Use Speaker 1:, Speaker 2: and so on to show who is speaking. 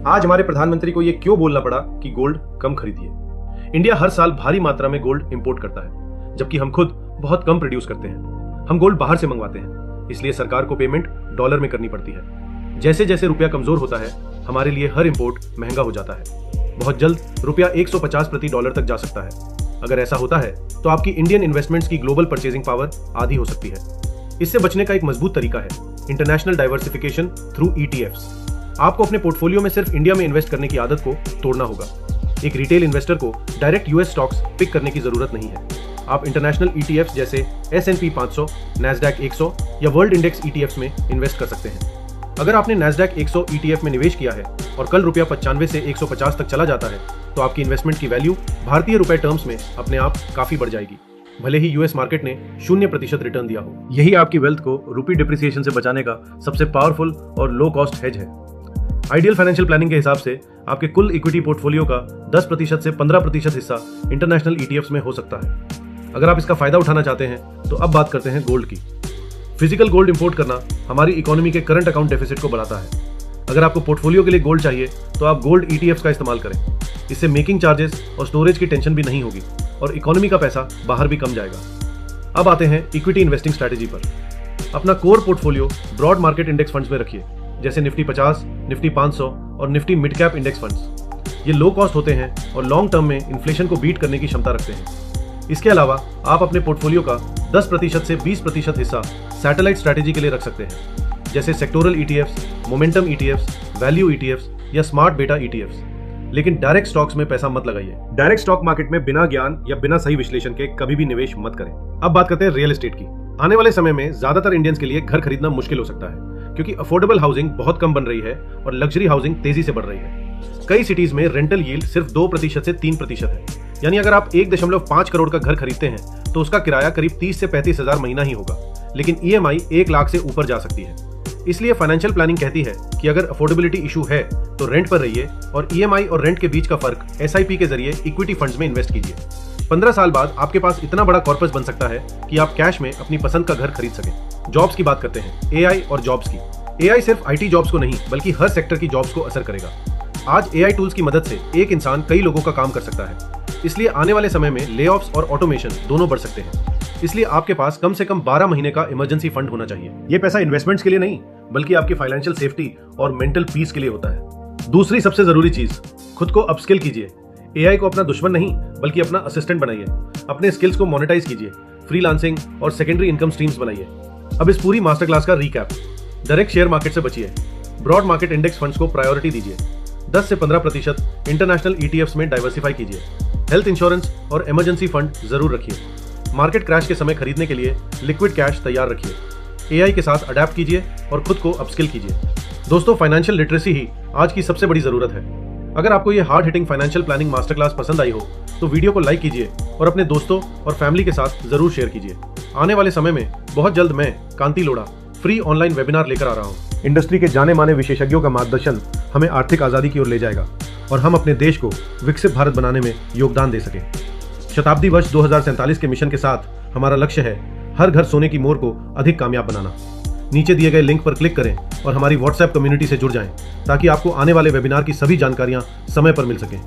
Speaker 1: आज हमारे प्रधानमंत्री को ये क्यों बोलना पड़ा कि गोल्ड कम खरीदिए। इंडिया हर साल भारी मात्रा में गोल्ड इंपोर्ट करता है, जबकि हम खुद बहुत कम प्रोड्यूस करते हैं। हम गोल्ड बाहर से मंगवाते हैं, इसलिए सरकार को पेमेंट डॉलर में करनी पड़ती है। जैसे जैसे रुपया कमजोर होता है, हमारे लिए हर इंपोर्ट महंगा हो जाता है। बहुत जल्द रुपया 150 प्रति डॉलर तक जा सकता है। अगर ऐसा होता है तो आपकी इंडियन इन्वेस्टमेंट्स की ग्लोबल परचेजिंग पावर आधी हो सकती है। इससे बचने का एक मजबूत तरीका है इंटरनेशनल डाइवर्सिफिकेशन थ्रू ETFs। आपको अपने पोर्टफोलियो में सिर्फ इंडिया में इन्वेस्ट करने की आदत को तोड़ना होगा। एक रिटेल इन्वेस्टर को डायरेक्ट US स्टॉक्स पिक करने की जरूरत नहीं है। आप इंटरनेशनल ETFs जैसे S&P 500, NASDAQ 100 या वर्ल्ड इंडेक्स ETFs में इन्वेस्ट कर सकते हैं। अगर आपने NASDAQ 100 ETF में निवेश किया है और कल रुपया 95 से 150 तक चला जाता है, तो आपकी इन्वेस्टमेंट की वैल्यू भारतीय रुपए टर्म्स में अपने आप काफी बढ़ जाएगी, भले ही US मार्केट ने 0% रिटर्न दिया हो। यही आपकी वेल्थ को रूपी डिप्रिसिएशन से बचाने का सबसे पावरफुल और लो कॉस्ट हेज है। आइडियल फाइनेंशियल प्लानिंग के हिसाब से आपके कुल इक्विटी पोर्टफोलियो का 10% से 15% हिस्सा इंटरनेशनल ETFs में हो सकता है। अगर आप इसका फायदा उठाना चाहते हैं तो अब बात करते हैं गोल्ड की। फिजिकल गोल्ड इंपोर्ट करना हमारी इकोनॉमी के करंट अकाउंट डेफिसिट को बढ़ाता है। अगर आपको पोर्टफोलियो के लिए गोल्ड चाहिए तो आप गोल्ड ETFs का इस्तेमाल करें। इससे मेकिंग चार्जेस और स्टोरेज की टेंशन भी नहीं होगी और इकोनॉमी का पैसा बाहर भी कम जाएगा। अब आते हैं इक्विटी इन्वेस्टिंग स्ट्रैटेजी पर। अपना core portfolio broad market index funds में रखिए, जैसे निफ्टी 50, निफ्टी 500 और Nifty mid cap index funds. ये लो कॉस्ट होते हैं और लॉन्ग टर्म में इन्फ्लेशन को बीट करने की क्षमता रखते हैं। इसके अलावा आप अपने पोर्टफोलियो का 10% से 20% हिस्सा सैटेलाइट स्ट्रैटेजी के लिए रख सकते हैं, जैसे sectoral ETFs, momentum ETFs, value ETFs या स्मार्ट बेटा ETFs। लेकिन डायरेक्ट स्टॉक्स में पैसा मत लगाइए। डायरेक्ट स्टॉक मार्केट में बिना ज्ञान या बिना सही विश्लेषण के कभी भी निवेश मत करें। अब बात करते हैं रियल एस्टेट की। आने वाले समय में ज्यादातर इंडियंस के लिए घर खरीदना मुश्किल हो सकता है, क्योंकि अफोर्डेबल हाउसिंग बहुत कम बन रही है और लग्जरी हाउसिंग तेजी से बढ़ रही है। कई सिटीज में रेंटल यील्ड सिर्फ 2% से 3% है। यानी अगर आप 1.5 करोड़ का घर खरीदते हैं तो उसका किराया करीब 30 से 35 हजार महीना ही होगा, लेकिन EMI 1 लाख से ऊपर जा सकती है। इसलिए फाइनेंशियल प्लानिंग कहती है कि अगर अफोर्डेबिलिटी इशू है तो रेंट पर रहिए और EMI और रेंट के बीच का फर्क SIP के जरिए इक्विटी फंड्स में इन्वेस्ट कीजिए। 15 साल बाद आपके पास इतना बड़ा कॉर्पस बन सकता है कि आप कैश में अपनी पसंद का घर खरीद सकें। जॉब्स की बात करते हैं, AI और जॉब्स की। AI सिर्फ IT जॉब्स को नहीं बल्कि हर सेक्टर की जॉब्स को असर करेगा। आज AI टूल्स की मदद से एक इंसान कई लोगों का काम कर सकता है, इसलिए आने वाले समय में लेऑफ्स और ऑटोमेशन दोनों बढ़ सकते हैं। इसलिए आपके पास कम से कम 12 महीने का इमरजेंसी फंड होना चाहिए। ये पैसा इन्वेस्टमेंट्स के लिए नहीं बल्कि आपकी फाइनेंशियल सेफ्टी और मेंटल पीस के लिए होता है। दूसरी सबसे जरूरी चीज, खुद को अपस्किल कीजिए। AI को अपना दुश्मन नहीं बल्कि अपना असिस्टेंट बनाइए। अपने स्किल्स को मोनेटाइज कीजिए, फ्रीलांसिंग और सेकेंडरी इनकम स्ट्रीम्स बनाइए। अब इस पूरी मास्टर क्लास का रिकैप। डायरेक्ट शेयर मार्केट से बचिए, ब्रॉड मार्केट इंडेक्स फंड्स को प्रायोरिटी दीजिए, 10 से 15% इंटरनेशनल ETFs में डाइवर्सिफाई कीजिए, हेल्थ इंश्योरेंस और इमरजेंसी फंड जरूर रखिए, मार्केट क्रैश के समय खरीदने के लिए लिक्विड कैश तैयार रखिए, AI के साथ अडेप्ट कीजिए और खुद को अपस्किल कीजिए। दोस्तों, फाइनेंशियल लिटरेसी ही आज की सबसे बड़ी जरूरत है। अगर आपको ये hard hitting financial planning master class पसंद आई हो तो वीडियो को लाइक कीजिए और अपने दोस्तों और फैमिली के साथ जरूर शेयर कीजिए। आने वाले समय में बहुत जल्द मैं, कांति लोढ़ा, फ्री ऑनलाइन वेबिनार लेकर आ रहा हूँ। इंडस्ट्री के जाने माने विशेषज्ञों का मार्गदर्शन हमें आर्थिक आजादी की ओर ले जाएगा और हम अपने देश को विकसित भारत बनाने में योगदान दे सकें। शताब्दी वर्ष 2047 के मिशन के साथ हमारा लक्ष्य है हर घर सोने की मोर को अधिक कामयाब बनाना। नीचे दिए गए लिंक पर क्लिक करें और हमारी WhatsApp कम्युनिटी से जुड़ जाएं ताकि आपको आने वाले वेबिनार की सभी जानकारियां समय पर मिल सकें।